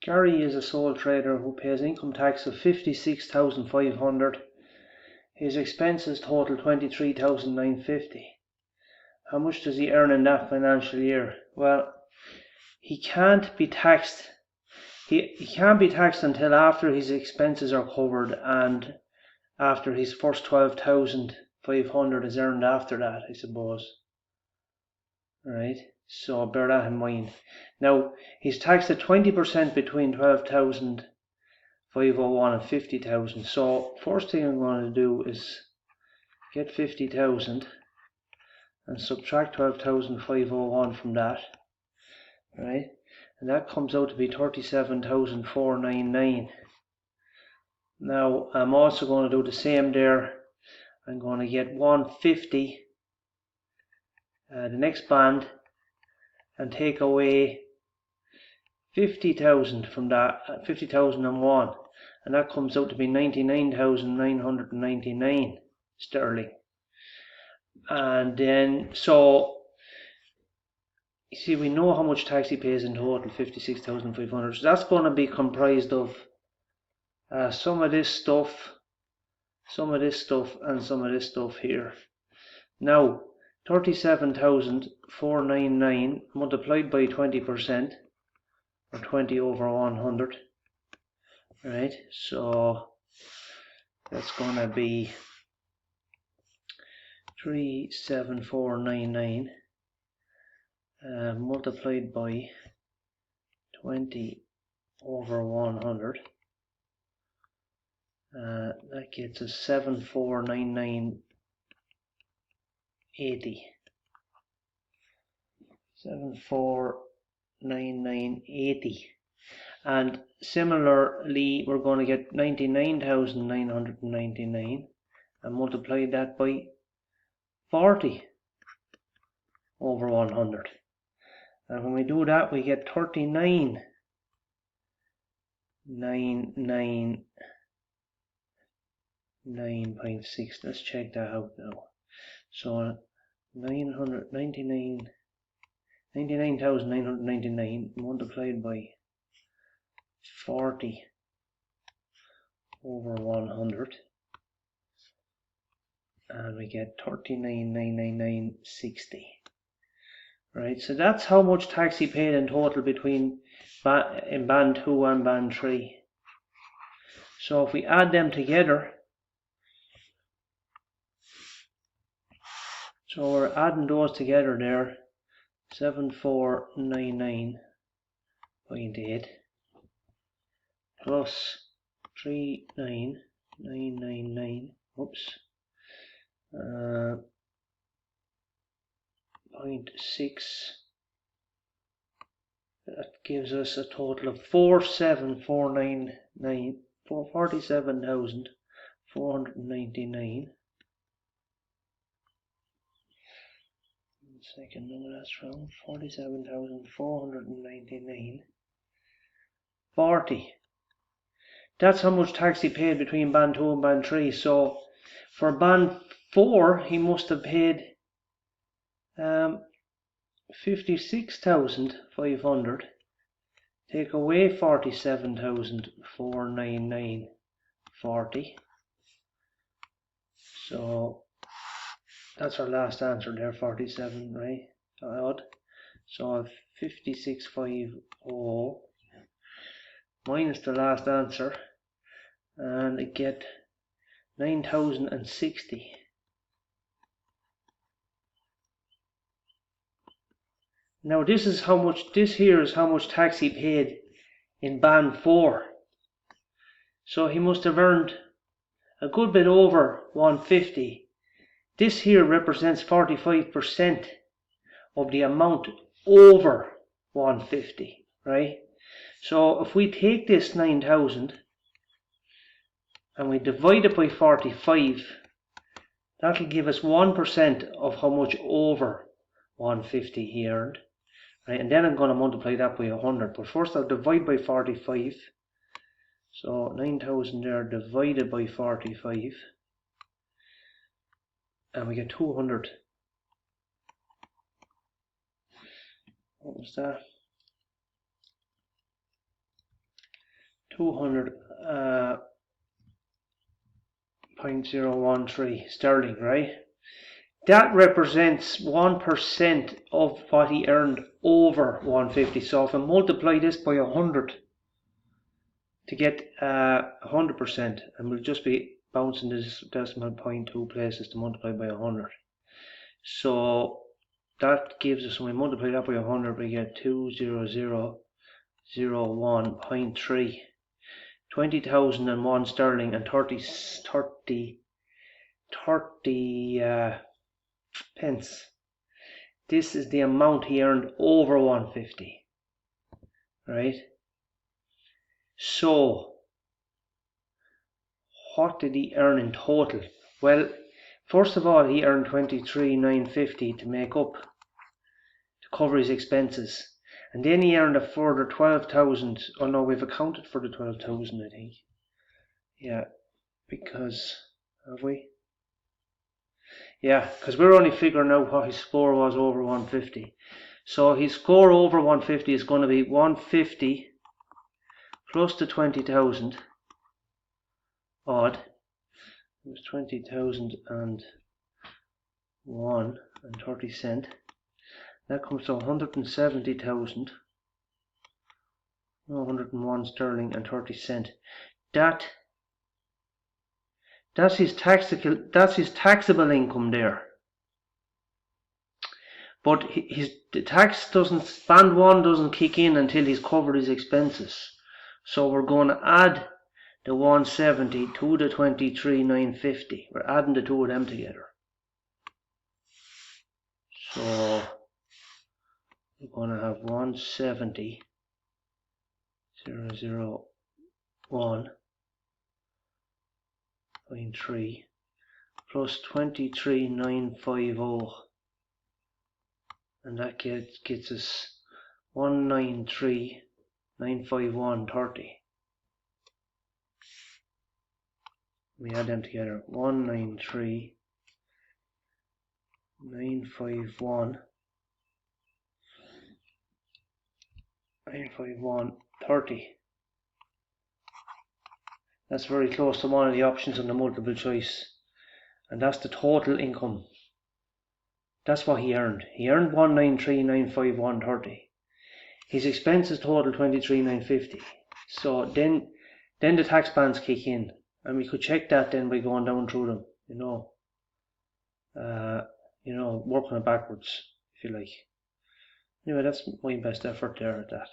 Gary is a sole trader who pays income tax of 56,500. His expenses total 23,950. How much does he earn in that financial year? Well, he can't be taxed. He can't be taxed until after his expenses are covered and after his first 12,500 is earned after that, I suppose. Right? So bear that in mind. Now, he's taxed at 20% between 12,501 and 50,000. So first thing I'm going to do is get 50,000 and subtract 12,501 from that. Right? And that comes out to be 37,499. Now I'm also going to do the same there. I'm going to get 150, the next band, and take away 50,000 from that, 50,001, and that comes out to be 99,999 sterling. And then, so you see, we know how much tax he pays in total, 56,500. So that's going to be comprised of some of this stuff, and some of this stuff here. Now, 37,499 multiplied by 20%, or 20 over 100. Right, so that's going to be 37499 multiplied by 20 over 100. That gets us 7499.80. 7499.80. And similarly, we're going to get 99,999 and multiply that by 40 over 100. And when we do that, we get 39,999.6. Let's check that out now. So 99,999 multiplied by 40 over 100, and we get 39,999.60. Right, so that's how much tax he paid in total between in band 2 and band 3. So if we add them together, so we're adding those together there, 7499.8 plus 39,999, oops, 0.6, that gives us a total of 47,499. Second, no, that's wrong. 47,499.40. That's how much tax he paid between band 2 and band 3. So for band 4, he must have paid 56,500. Take away 47,499.40. So that's our last answer there, 47, right? Odd. So 56,500 minus the last answer, and I get 9,060. Now this here is how much tax he paid in band 4. So he must have earned a good bit over 150. This here represents 45% of the amount over 150, right? So if we take this 9,000 and we divide it by 45, that'll give us 1% of how much over 150 he earned. Right, and then I'm going to multiply that by 100. But first I'll divide by 45. So 9,000 there divided by 45. And we get 200. What was that? 200.013 sterling, right? That represents 1% of what he earned over 150. So if I multiply this by 100 to get 100%, and we'll just be bouncing this decimal point 2 places to multiply by 100. So that gives us, when we multiply that by 100, we get 20001.3. 20,001 sterling and 30 pence. This is the amount he earned over 150, right? So what did he earn in total? Well, first of all, he earned 23,950 to make up, to cover his expenses, and then he earned a further 12,000. Oh no, we've accounted for the 12,000, I think. Yeah, because have we? Yeah, because we're only figuring out what his score was over 150. So his score over 150 is going to be 150 plus the 20,000 odd. It was 20,001 and 30 cent. That comes to 170,000. 101 sterling and 30 cent. That's his taxable income there. But the tax band 1 doesn't kick in until he's covered his expenses. So we're going to add the 170 to the 23,950. We're adding the two of them together. So we're going to have 170,001.3 plus 23,950, and that gets us 193,951.30. We add them together. 193,951.30. That's very close to one of the options on the multiple choice, and that's the total income. That's what he earned. He earned 193,951.30. His expenses total 23,950. So then the tax bands kick in, and we could check that then by going down through them. Working it backwards, if you like. Anyway, that's my best effort there at that.